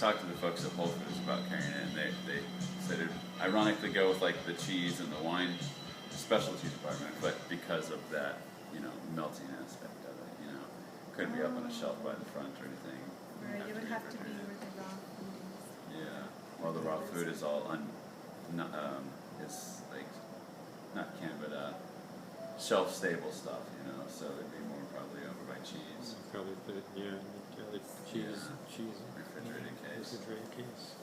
talked to the folks at Whole Foods about carrying it, and they said it ironically go with like the cheese and the wine specialty department, but because of that, melting aspect of it, couldn't be up on a shelf by the front or anything. Right, it would have to be where the raw food is. Yeah, well, the raw food is all it's like not canned, but shelf stable stuff, so it'd be more probably over by cheese. Probably put it, like cheese. Refrigerated case.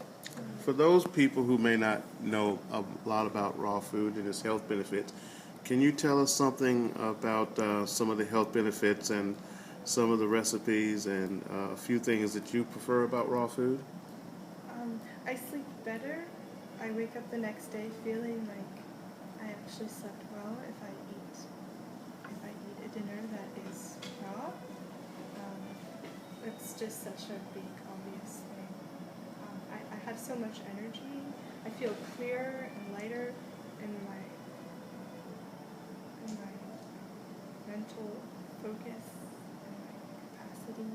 For those people who may not know a lot about raw food and its health benefits, can you tell us something about some of the health benefits and some of the recipes and a few things that you prefer about raw food? I sleep better. I wake up the next day feeling like I actually slept well if I eat a dinner that is raw. It's just such a big obvious thing. I have so much energy. I feel clearer and lighter in my mental focus and my capacity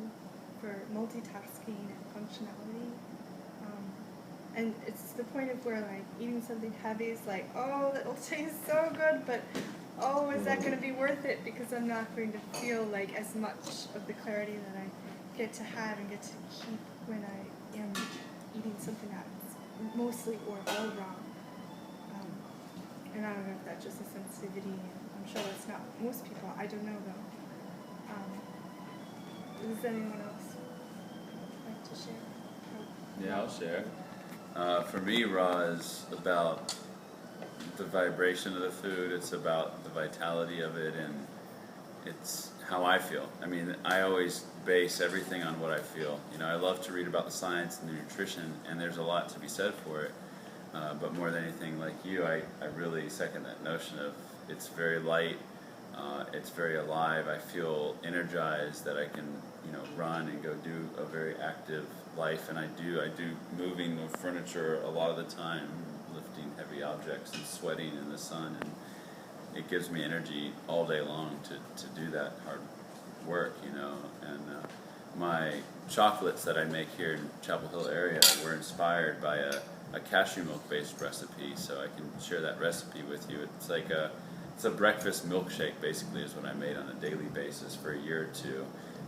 for multitasking and functionality. And it's the point of where like eating something heavy is like, oh, that'll taste so good, but oh, is that going to be worth it? Because I'm not going to feel like as much of the clarity that I get to have and get to keep when I am eating something that's mostly or all raw. And I don't know if that's just a sensitivity. I'm sure that's not most people. I don't know though. Does anyone else like to share? Yeah, I'll share. For me, raw is about the vibration of the food. It's about the vitality of it, and it's how I feel. I mean, I always base everything on what I feel. I love to read about the science and the nutrition, and there's a lot to be said for it. But more than anything, like you, I really second that notion of it's very light, it's very alive. I feel energized that I can, run and go do a very active life, and I do moving the furniture a lot of the time, lifting heavy objects and sweating in the sun, and it gives me energy all day long to do that hard work, and my chocolates that I make here in Chapel Hill area were inspired by a cashew milk based recipe, so I can share that recipe with you. It's like it's a breakfast milkshake basically is what I made on a daily basis for a year or two,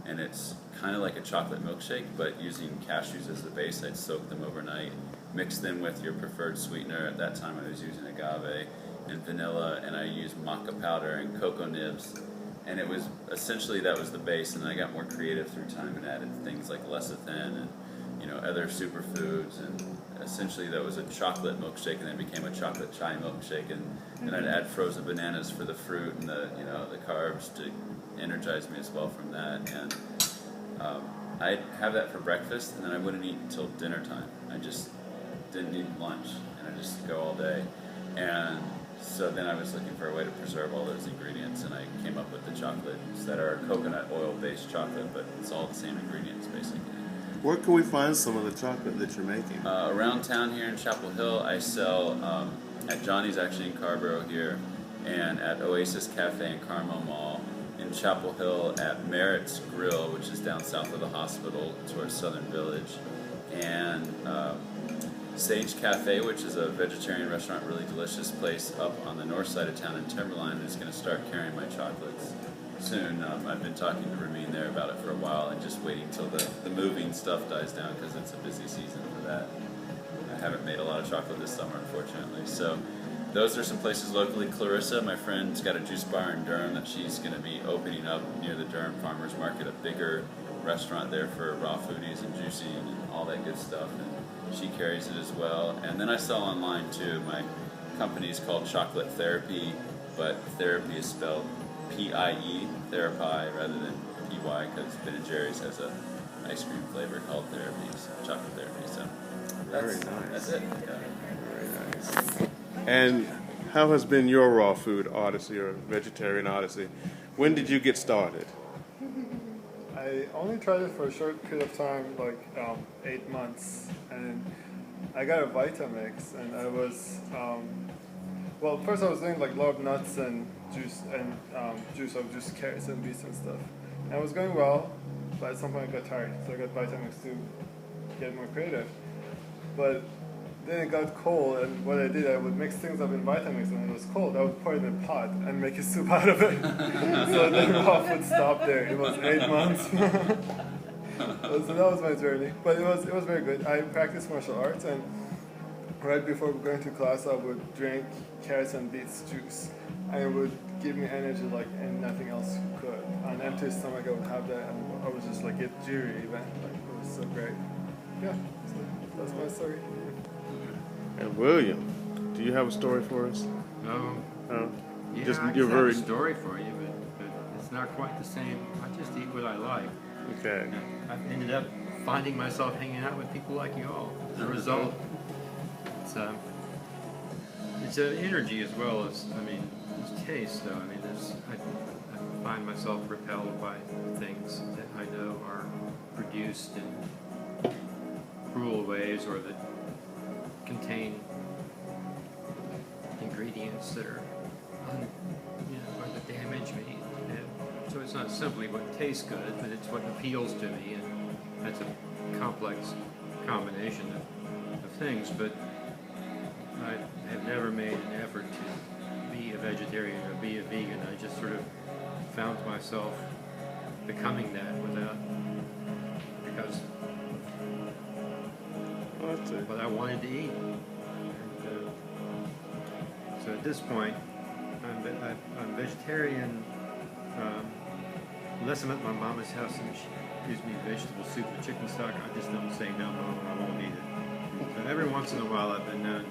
and it's kind of like a chocolate milkshake but using cashews as the base. I'd soak them overnight, mix them with your preferred sweetener. At that time I was using agave and vanilla, and I used maca powder and cocoa nibs, and it was essentially that was the base, and then I got more creative through time and added things like lecithin and other superfoods, and essentially that was a chocolate milkshake, and then became a chocolate chai milkshake, and then I'd add frozen bananas for the fruit and the carbs to energize me as well from that, and I'd have that for breakfast, and then I wouldn't eat until dinner time. I just didn't eat lunch, and I just go all day, and so then I was looking for a way to preserve all those ingredients, and I came up with the chocolates that are coconut oil-based chocolate, but it's all the same ingredients, basically. Where can we find some of the chocolate that you're making? Around town here in Chapel Hill, I sell at Johnny's, actually in Carborough here, and at Oasis Cafe in Carmel Mall, in Chapel Hill at Merritt's Grill, which is down south of the hospital towards Southern Village, and Sage Cafe, which is a vegetarian restaurant, really delicious place up on the north side of town in Timberline, is going to start carrying my chocolates soon. I've been talking to Ramin there about it for a while, and just waiting till the moving stuff dies down, because it's a busy season for that. I haven't made a lot of chocolate this summer, unfortunately. So those are some places locally. Clarissa, my friend's got a juice bar in Durham that she's going to be opening up near the Durham Farmers Market, a bigger restaurant there for raw foodies and juicing and all that good stuff, and she carries it as well. And then I sell online too. My company is called Chocolate Therapy, but therapy is spelled P-I-E, therapy, rather than P-Y, because Ben & Jerry's has a ice cream flavor called Therapy, so chocolate therapy. So Very nice. That's it. Yeah. Very nice. And how has been your raw food odyssey or vegetarian odyssey? When did you get started? I only tried it for a short period of time, like 8 months, and I got a Vitamix, and I was, well, first I was doing like a lot of nuts and juice of just carrots and beets and stuff. And it was going well, but at some point I got tired, so I got Vitamix too. get more creative. But then it got cold, and what I did, I would mix things up in Vitamix when it was cold. I would pour it in a pot and make a soup out of it. So then raw food stopped there. It was 8 months. So that was my journey. But it was very good. I practiced martial arts, and right before going to class, I would drink carrots and beets juice. And it would give me energy like and nothing else could. On an empty stomach, I would have that, and I would just like get jittery even. Like it was so great. Yeah, so that's my story. And William, do you have a story for us? Yeah, Just I you're just have very a story for you, but it's not quite the same. I just eat what I like. okay. And I've ended up finding myself hanging out with people like you all. As a result, it's an energy as well as, I mean, it's taste though. I mean, I find myself repelled by things that I know are produced in cruel ways or that contain ingredients that are, or that damage me. And so it's not simply what tastes good, but it's what appeals to me, and that's a complex combination of things. But I have never made an effort to be a vegetarian or be a vegan. I just sort of found myself becoming that because what I wanted to eat. And, so at this point, I'm vegetarian. Unless I'm at my mama's house and she gives me vegetable soup with chicken stock, I just don't say no, Mom, I won't eat it. So every once in a while, I've been known to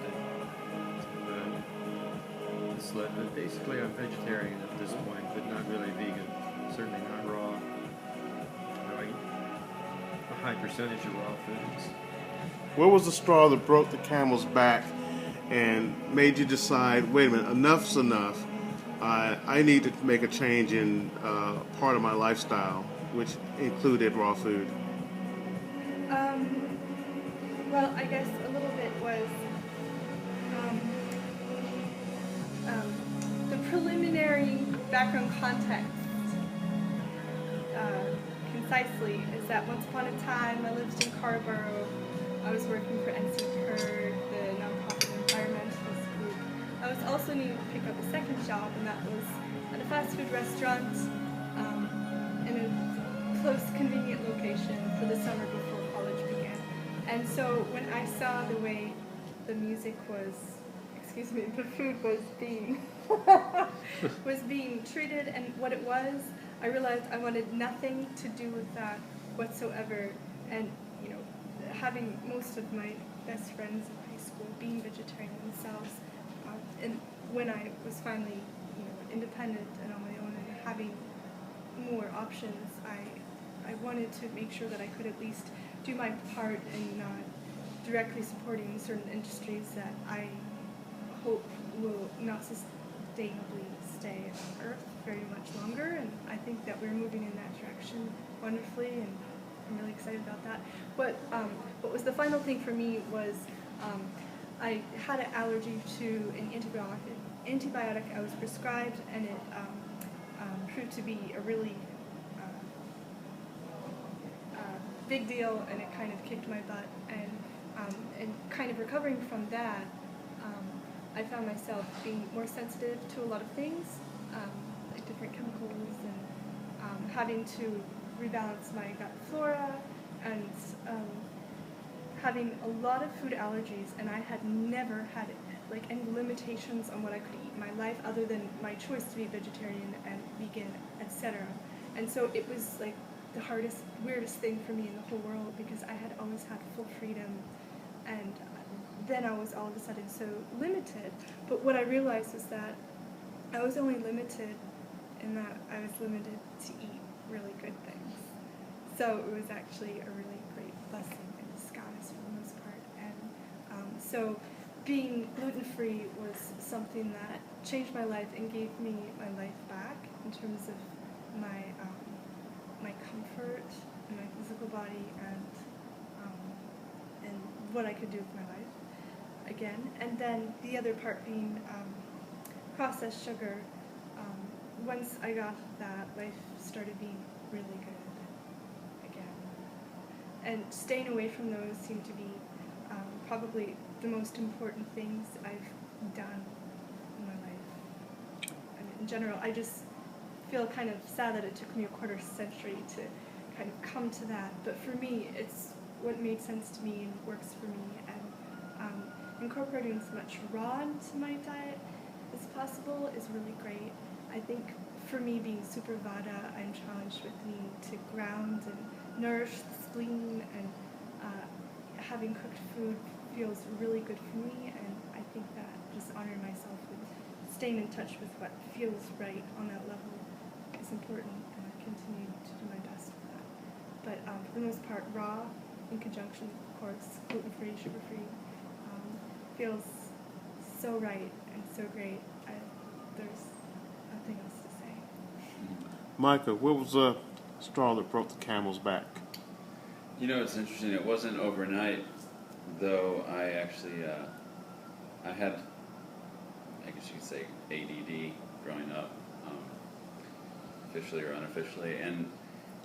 slip. But basically, I'm vegetarian at this point, but not really vegan. Certainly not raw. I eat a high percentage of raw foods. What was the straw that broke the camel's back and made you decide, wait a minute, enough's enough. I need to make a change in part of my lifestyle, which included raw food? Well, I guess a little bit was the preliminary background context. Concisely, is that once upon a time I lived in Carrboro. I was working for NC Curd, the nonprofit environmentalist group. I was also needing to pick up a second job, and that was at a fast food restaurant in a close, convenient location for the summer before college began. And so when I saw the way the music was, the food was being was being treated and what it was, I realized I wanted nothing to do with that whatsoever. And having most of my best friends in high school being vegetarian themselves, and when I was finally, independent and on my own and having more options, I wanted to make sure that I could at least do my part in not directly supporting certain industries that I hope will not sustainably stay on Earth very much longer. And I think that we're moving in that direction wonderfully, and I'm really excited about that. But what was the final thing for me was I had an allergy to an antibiotic I was prescribed, and it proved to be a really big deal, and it kind of kicked my butt. And kind of recovering from that, I found myself being more sensitive to a lot of things, like different chemicals, and having to rebalance my gut flora, and having a lot of food allergies, and I had never had any limitations on what I could eat in my life other than my choice to be vegetarian and vegan, etc. And so it was like the hardest, weirdest thing for me in the whole world, because I had always had full freedom, and then I was all of a sudden so limited. But what I realized was that I was only limited in that I was limited to eat really good things. So it was actually a really great blessing in disguise for the most part. And so being gluten-free was something that changed my life and gave me my life back in terms of my my comfort in my physical body, and what I could do with my life again. And then the other part being processed sugar. Once I got that, life started being really good again. and staying away from those seem to be probably the most important things I've done in my life. I mean, in general, I just feel kind of sad that it took me a quarter century to kind of come to that. But for me, it's what made sense to me and works for me. And incorporating as much raw into my diet as possible is really great. I think for me, being super vada, I'm challenged with needing to ground and nourish the spleen, and having cooked food feels really good for me, and I think that just honoring myself and staying in touch with what feels right on that level is important, and I continue to do my best with that. But for the most part, raw, in conjunction, of course, gluten-free, sugar-free, feels so right and so great. There's nothing else to say. Micah, what was the straw that broke the camel's back? You know, it's interesting. It wasn't overnight, though. I actually, I had, I guess you could say, ADD growing up, officially or unofficially. And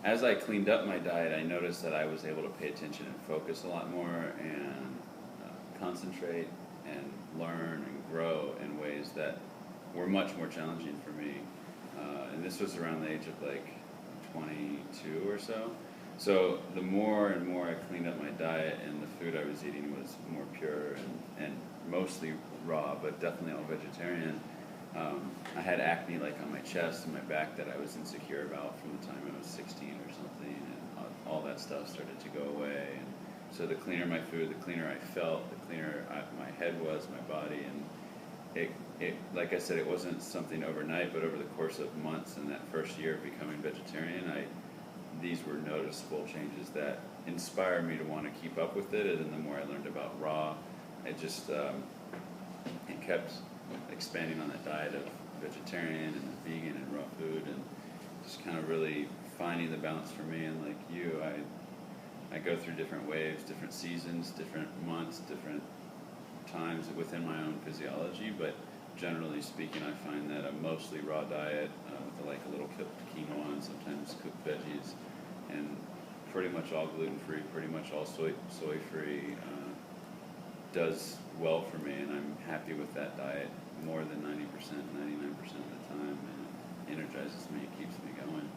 as I cleaned up my diet, I noticed that I was able to pay attention and focus a lot more, and concentrate and learn and grow in ways that were much more challenging for me. And this was around the age of like 22 or so. So the more and more I cleaned up my diet, and the food I was eating was more pure and mostly raw, but definitely all vegetarian. I had acne like on my chest and my back that I was insecure about from the time I was 16 or something, and all that stuff started to go away. And so the cleaner my food, the cleaner I felt, the cleaner my head was, my body, and it, like I said, it wasn't something overnight, but over the course of months in that first year of becoming vegetarian, these were noticeable changes that inspired me to want to keep up with it. And then the more I learned about raw, it just it kept expanding on that diet of vegetarian and vegan and raw food, and just kind of really finding the balance for me. And like you, I go through different waves, different seasons, different months, different times within my own physiology, but generally speaking, I find that a mostly raw diet with like a little cooked quinoa and sometimes cooked veggies, and pretty much all gluten-free, pretty much all soy-free, does well for me, and I'm happy with that diet more than 90%, 99% of the time, and it energizes me, it keeps me going.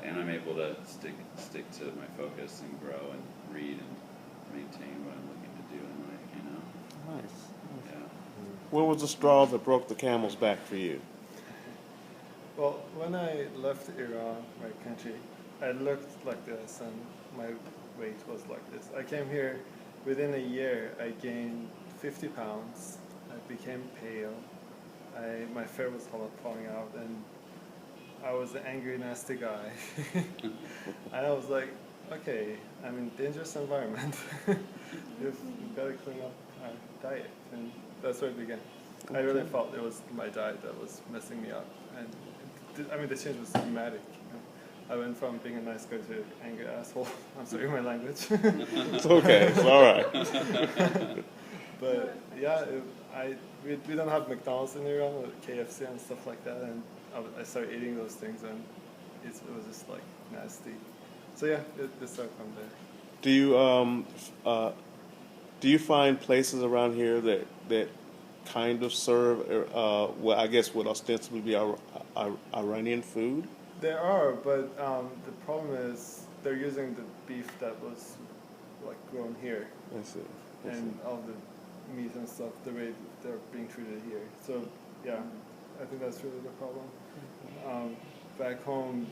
And I'm able to stick to my focus and grow and read and maintain what I'm looking to do in life, you know? Nice. Yeah. What was the straw that broke the camel's back for you? Well, when I left Iran, my country, I looked like this and my weight was like this. I came here, within a year, I gained 50 pounds. I became pale. My hair was falling out, and I was an angry, nasty guy. And I was like, okay, I'm in a dangerous environment. You've got to clean up our diet. And that's where it began. I really felt it was my diet that was messing me up. And the change was dramatic. I went from being a nice guy to an angry asshole. I'm sorry, my language. It's okay. It's all right. But yeah, we don't have McDonald's in Iran, or KFC and stuff like that, and I started eating those things, and it was just like nasty. So yeah, it started from there. Do you find places around here that kind of serve, well, I guess would ostensibly be Iranian food? There are, but the problem is they're using the beef that was like grown here, and all the meat and stuff, the way they're being treated here. So yeah, I think that's really the problem. Back home,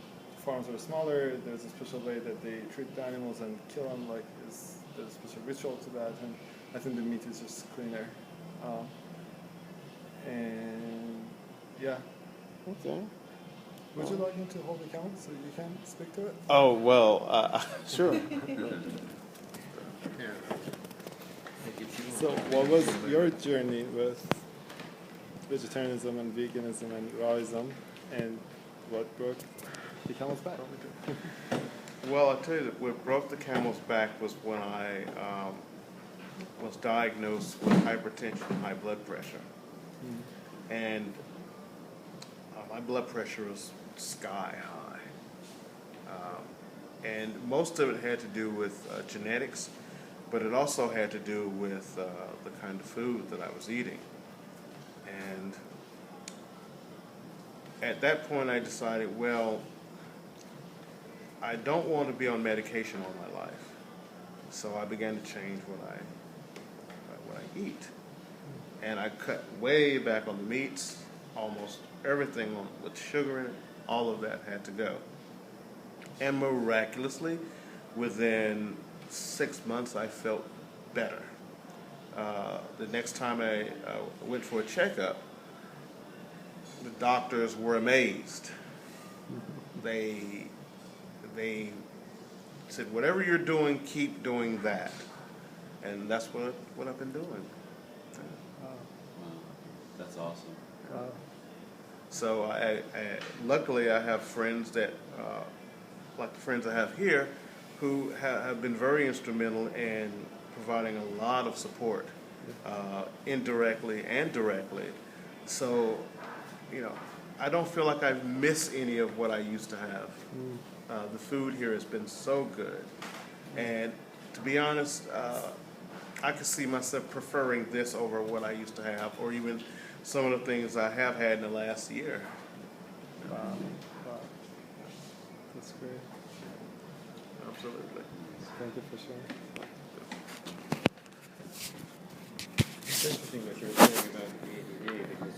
farms are smaller. There's a special way that they treat the animals and kill them. Like there's a special ritual to that, and I think the meat is just cleaner. And yeah. Okay. Would you like me to hold the camera so you can speak to it? Oh, well, sure. So what was your journey with vegetarianism and veganism and rawism, and what broke the camel's back? Well, I'll tell you that what broke the camel's back was when I was diagnosed with hypertension and high blood pressure. Mm-hmm. And my blood pressure was sky high. And most of it had to do with genetics, but it also had to do with the kind of food that I was eating. And at that point, I decided, well, I don't want to be on medication all my life. So I began to change what I eat. And I cut way back on the meats, almost everything with sugar in it, all of that had to go. And miraculously, within 6 months, I felt better. The next time I went for a checkup, the doctors were amazed. They said, whatever you're doing, keep doing that. And that's what I've been doing. Wow, that's awesome. So luckily I have friends that, like the friends I have here, who have been very instrumental in providing a lot of support, indirectly and directly. So, I don't feel like I've missed any of what I used to have. The food here has been so good. And to be honest, I could see myself preferring this over what I used to have, or even some of the things I have had in the last year. Wow. That's great. Absolutely. Thank you for sharing. It's interesting what you were saying about the ADD because